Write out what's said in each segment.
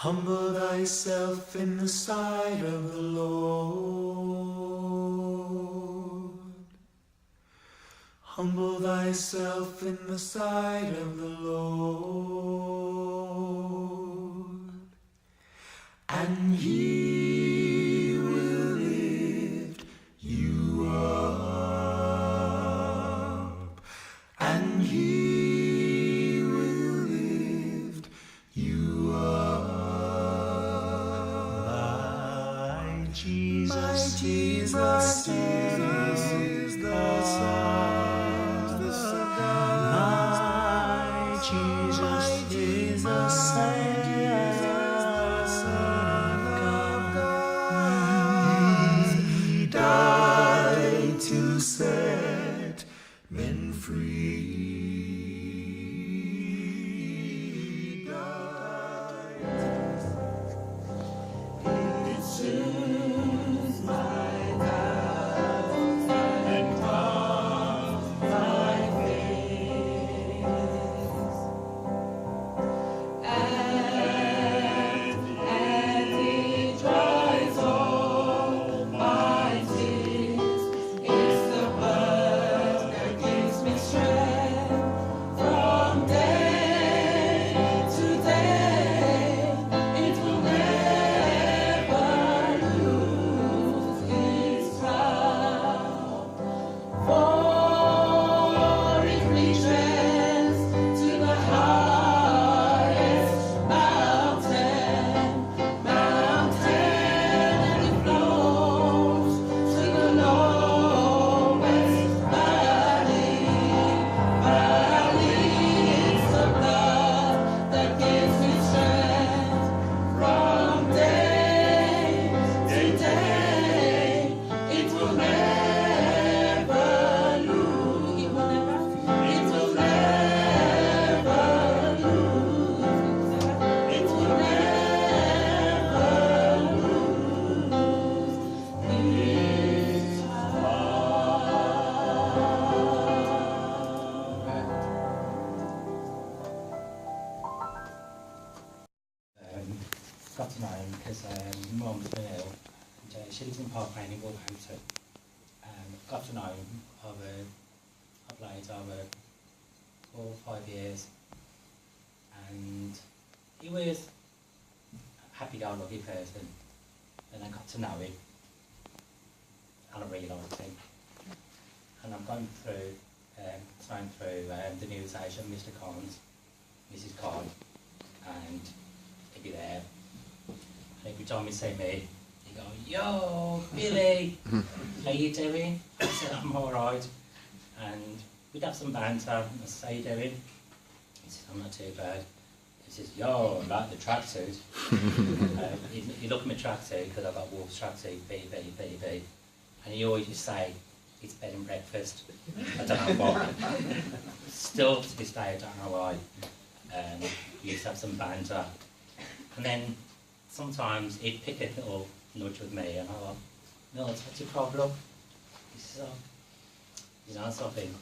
Humble thyself in the sight of the Lord. Humble thyself in the sight of the Lord, and he will lift you up, and he will lift you up. My Jesus is the Son of God. He died to set men free. He died. It soothes my doubts and calms my fears. And it dries all my tears. It's the blood that gives me strength from day to day. It will never lose its power, for it reaches to the highest mountain, and it flows to the lowest valley. It's the blood that gives me strength from day to day. It will never lose. It will never lose. It will Got to know him because Mum's been ill. And, she lives in Pendeford Wolverhampton. Got to know him over, I've played over 4 or 5 years, and he was a happy-go-lucky person. And I got to know him, and I really liked him. And I'm going through the news agent, Mr. Collins, Mrs. Khan, and he'd be there. And every time he see me, he'd go, "Yo, Billy, how you doing?" I said, "I'm alright." And we'd have some banter. I said, "How you doing?" He said, "I'm not too bad." He says, "Yo, I like the tracksuit." He looked at my tracksuit, because I've got Wolves tracksuit, B. And he always used to say, "It's bed and breakfast." I don't know why. Still to this day, I don't know why. We used to have some banter. And then sometimes he'd pick a little nudge with me, and I go, "No, what's your problem?" He says, "Oh, you know something?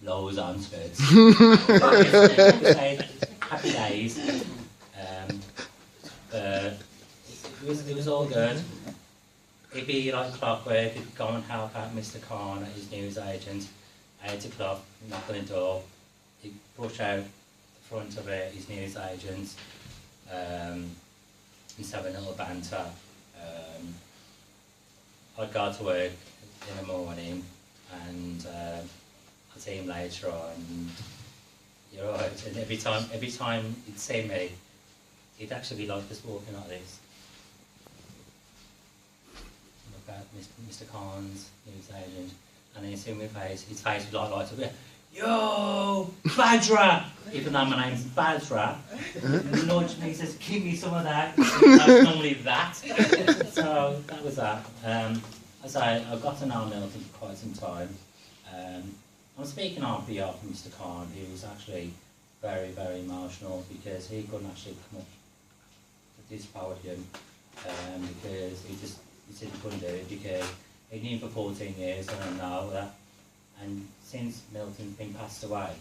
Loads on skirts." Happy days. It was all good. He'd be like clockwork. He'd go and help out Mr. Khan at his news agent. 8 o'clock, knock on the door. He'd push out the front of his news agent. He'd have a little banter. I'd go to work in the morning, and I'd see him later on. And you're right. And every time he'd see me, he'd actually be like just walking like this. Look at Mr. Khan's news agent, and then you see my face. His face would like to be, "Yo, Badra!" Even though my name's Badra, he nudged me, he says, "Give me some of that." That's normally that. So that was that. As I've got to know Milton for quite some time. I'm speaking on behalf of Mr. Khan, who was actually very, very emotional, because he couldn't actually come up to this podium because he said he couldn't do it because he knew him for 14 years, and I know that. And since Milton's been passed away,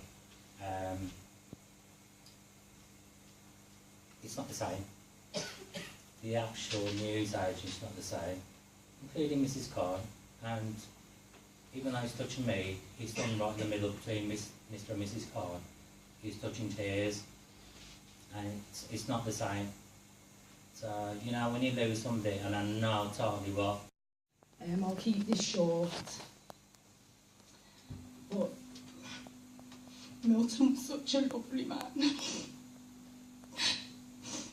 it's not the same. The actual news age is not the same, including Mrs. Khan, and even though he's touching me, he's done right in the middle between Mr. and Mrs. Khan. He's touching tears, and it's not the same. So, you know, when you lose somebody, and I know totally what. I'll keep this short. But Milton was such a lovely man.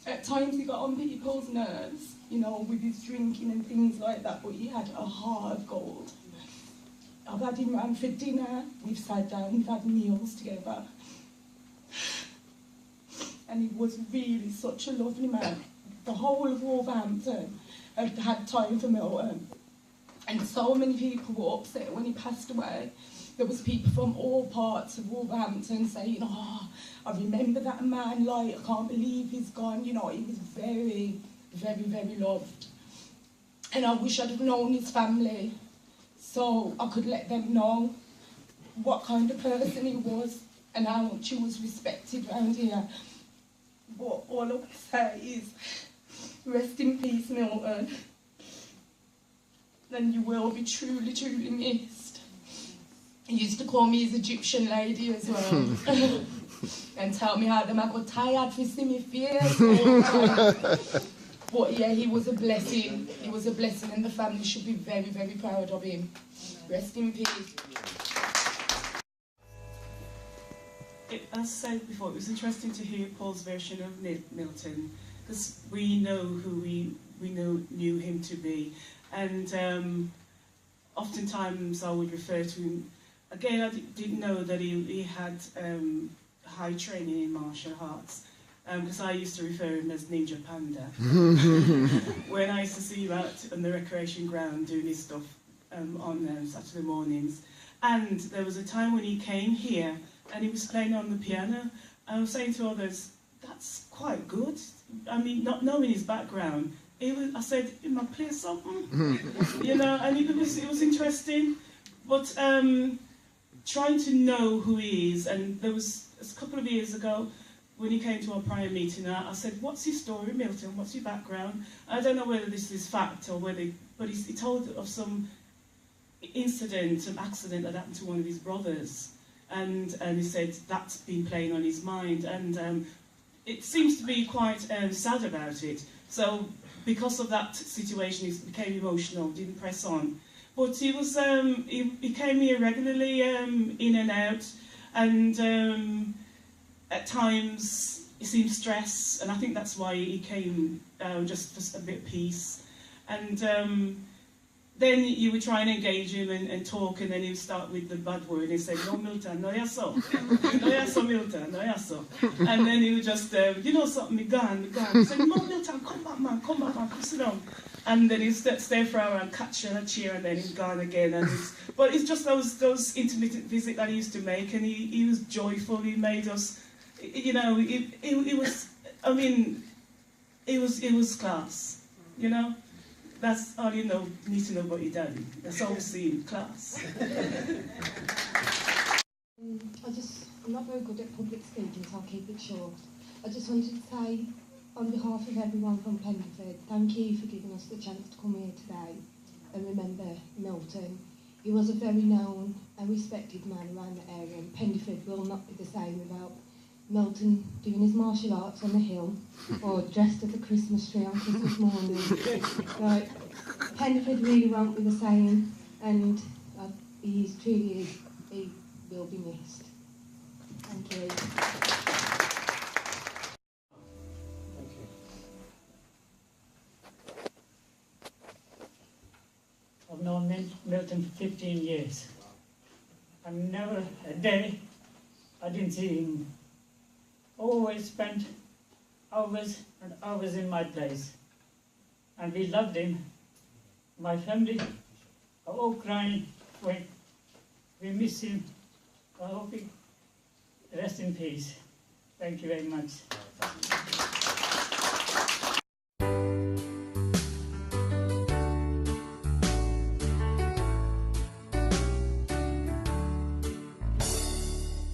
At times he got on people's nerves, you know, with his drinking and things like that, but he had a heart of gold. I've had him round for dinner, we've sat down, we've had meals together. And he was really such a lovely man. The whole of Wolverhampton had time for Milton. And so many people were upset when he passed away. There was people from all parts of Wolverhampton saying, oh, I remember that man, like, I can't believe he's gone. You know, he was very, very, very loved. And I wish I'd have known his family so I could let them know what kind of person he was and how much he was respected around here. But all I want to say is, rest in peace, Milton. And you will be truly, truly missed. He used to call me his Egyptian lady as well. And tell me how them I got tired for seeing me face. But yeah, he was a blessing. He was a blessing, and the family should be very, very proud of him. Rest in peace. As I said before, it was interesting to hear Paul's version of Milton, because we know who we knew him to be, and oftentimes I would refer to him. Again, I didn't know that he had high training in martial arts, because I used to refer him as Ninja Panda. When I used to see him out on the recreation ground doing his stuff on Saturday mornings. And there was a time when he came here and he was playing on the piano. I was saying to others, that's quite good. I mean, not knowing his background, I said, you might play something, you know, and it was interesting. But trying to know who he is, and there was a couple of years ago when he came to our prior meeting, I said, what's your story, Milton? What's your background? I don't know whether this is fact or whether, but he told of some incident, some accident that happened to one of his brothers, and he said that's been playing on his mind, and it seems to be quite sad about it. So because of that situation, he became emotional, didn't press on. But he was he came here regularly, in and out, and at times he seemed stressed, and I think that's why he came, just for a bit of peace. And then you would try and engage him and talk, and then he would start with the bad word and say, no, Milton, no, yes, so. No, yes, so, Milton, no, yes, so. And then he would just, you know something, me gone. He said, no, Milton, come back, man, come sit down. And then he'd stay for an hour and catch a chair, and then he's gone again. And but it's just those intermittent visits that he used to make, and he was joyful. He made us, you know, it was, I mean, it was class, you know. That's all you need to know about your daddy. That's all we see in class. I'm not very good at public speaking, so I'll keep it short. I just wanted to say, on behalf of everyone from Pendeford, thank you for giving us the chance to come here today and remember Milton. He was a very known and respected man around the area, and Pendeford will not be the same without Milton doing his martial arts on the hill or dressed as a Christmas tree on Christmas morning. Right. Pendeford really won't be the same, and he will be missed. Thank you. I've known Milton for 15 years, and never a day I didn't see him. Always spent hours and hours in my place, and we loved him. My family are all crying when we miss him. I hope he rests in peace. Thank you very much.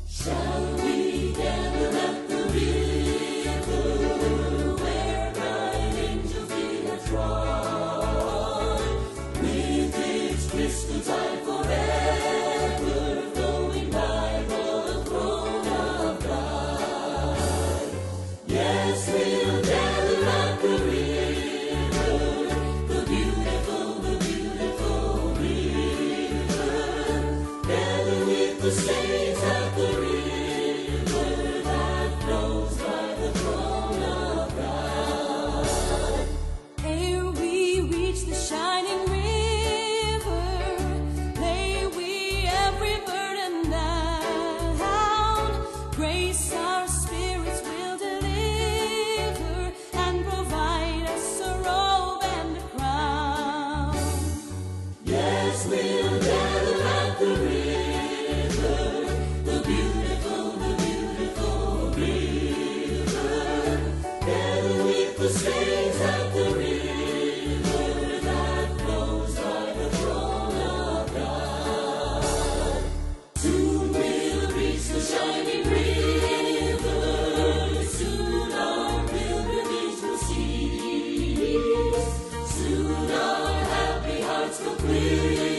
Shall we gather at the river so clearly